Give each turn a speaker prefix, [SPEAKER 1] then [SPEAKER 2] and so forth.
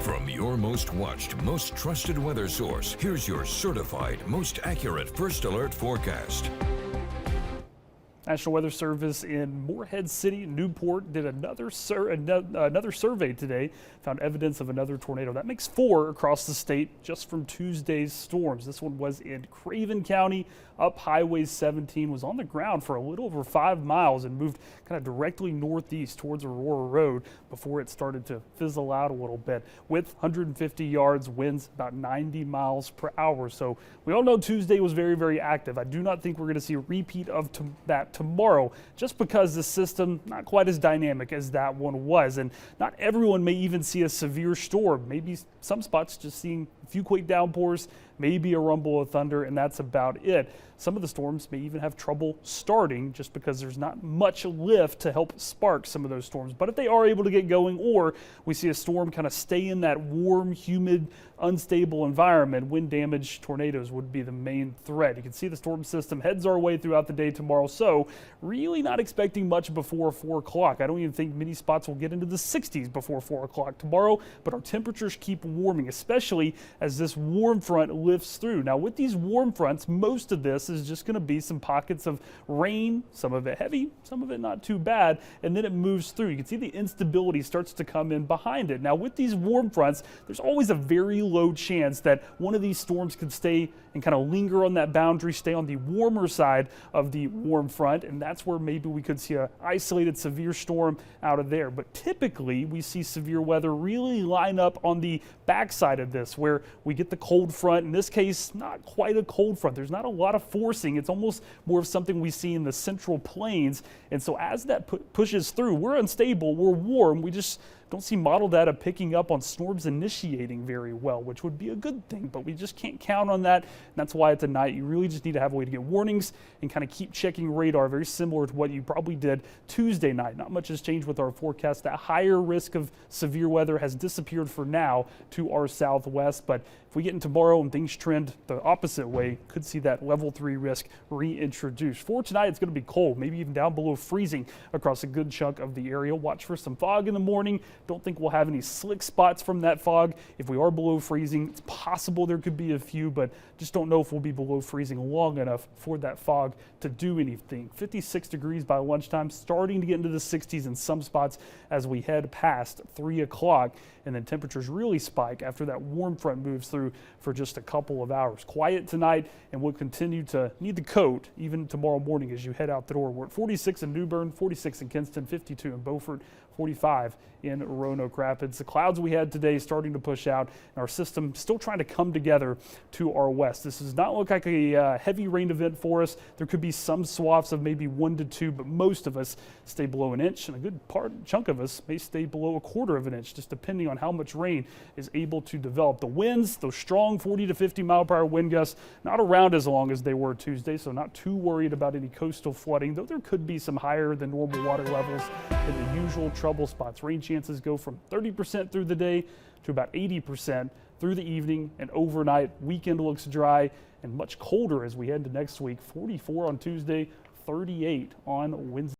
[SPEAKER 1] From your most watched, most trusted weather source, here's your certified, most accurate First Alert forecast.
[SPEAKER 2] National Weather Service in Morehead City, Newport, did another survey today, found evidence of another tornado. That makes 4 across the state just from Tuesday's storms. This one was in Craven County, up Highway 17, was on the ground for a little over 5 miles and moved kind of directly northeast towards Aurora Road before it started to fizzle out a little bit. With 150 yards, winds about 90 miles per hour. So we all know Tuesday was very, very active. I do not think we're going to see a repeat of that tomorrow, just because the system not quite as dynamic as that one was, and not everyone may even see a severe storm. Maybe some spots just seeing a few quick downpours, maybe a rumble of thunder, and that's about it. Some of the storms may even have trouble starting just because there's not much lift to help spark some of those storms. But if they are able to get going, or we see a storm kind of stay in that warm, humid, unstable environment, wind damage, tornadoes would be the main threat. You can see the storm system heads our way throughout the day tomorrow, so really not expecting much before 4 o'clock. I don't even think many spots will get into the 60s before 4 o'clock tomorrow, but our temperatures keep warming, especially as this warm front lifts through. Now, with these warm fronts, most of this is just going to be some pockets of rain, some of it heavy, some of it not too bad, and then it moves through. You can see the instability starts to come in behind it. Now, with these warm fronts, there's always a very low chance that one of these storms could stay and kind of linger on that boundary, stay on the warmer side of the warm front, and that's where maybe we could see an isolated severe storm out of there. But typically, we see severe weather really line up on the backside of this, where we get the cold front. In this case, not quite a cold front. There's not a lot of forcing. It's almost more of something we see in the central plains. And so as that pushes through, we're unstable, we're warm, we just don't see model data picking up on storms initiating very well, which would be a good thing, but we just can't count on that. And that's why at the night, you really just need to have a way to get warnings and kind of keep checking radar, very similar to what you probably did Tuesday night. Not much has changed with our forecast. That higher risk of severe weather has disappeared for now to our southwest, but if we get in tomorrow and things trend the opposite way, could see that level 3 risk reintroduced. For tonight, it's going to be cold, maybe even down below freezing across a good chunk of the area. Watch for some fog in the morning. Don't think we'll have any slick spots from that fog. If we are below freezing, it's possible there could be a few, but just don't know if we'll be below freezing long enough for that fog to do anything. 56 degrees by lunchtime, starting to get into the 60s in some spots as we head past 3 o'clock, and then temperatures really spike after that warm front moves through for just a couple of hours. Quiet tonight, and we'll continue to need the coat even tomorrow morning as you head out the door. We're at 46 in New Bern, 46 in Kinston, 52 in Beaufort, 45 in Roanoke Rapids. The clouds we had today starting to push out, and our system still trying to come together to our west. This does not look like a heavy rain event for us. There could be some swaths of maybe 1 to 2, but most of us stay below an inch, and a good chunk of us may stay below a 1/4 of an inch, just depending on how much rain is able to develop. The winds, those strong 40 to 50 mile per hour wind gusts, not around as long as they were Tuesday, so not too worried about any coastal flooding, though there could be some higher than normal water levels in the usual trouble spots. Rain chances go from 30% through the day to about 80% through the evening and overnight. Weekend looks dry and much colder as we head to next week. 44 on Tuesday, 38 on Wednesday.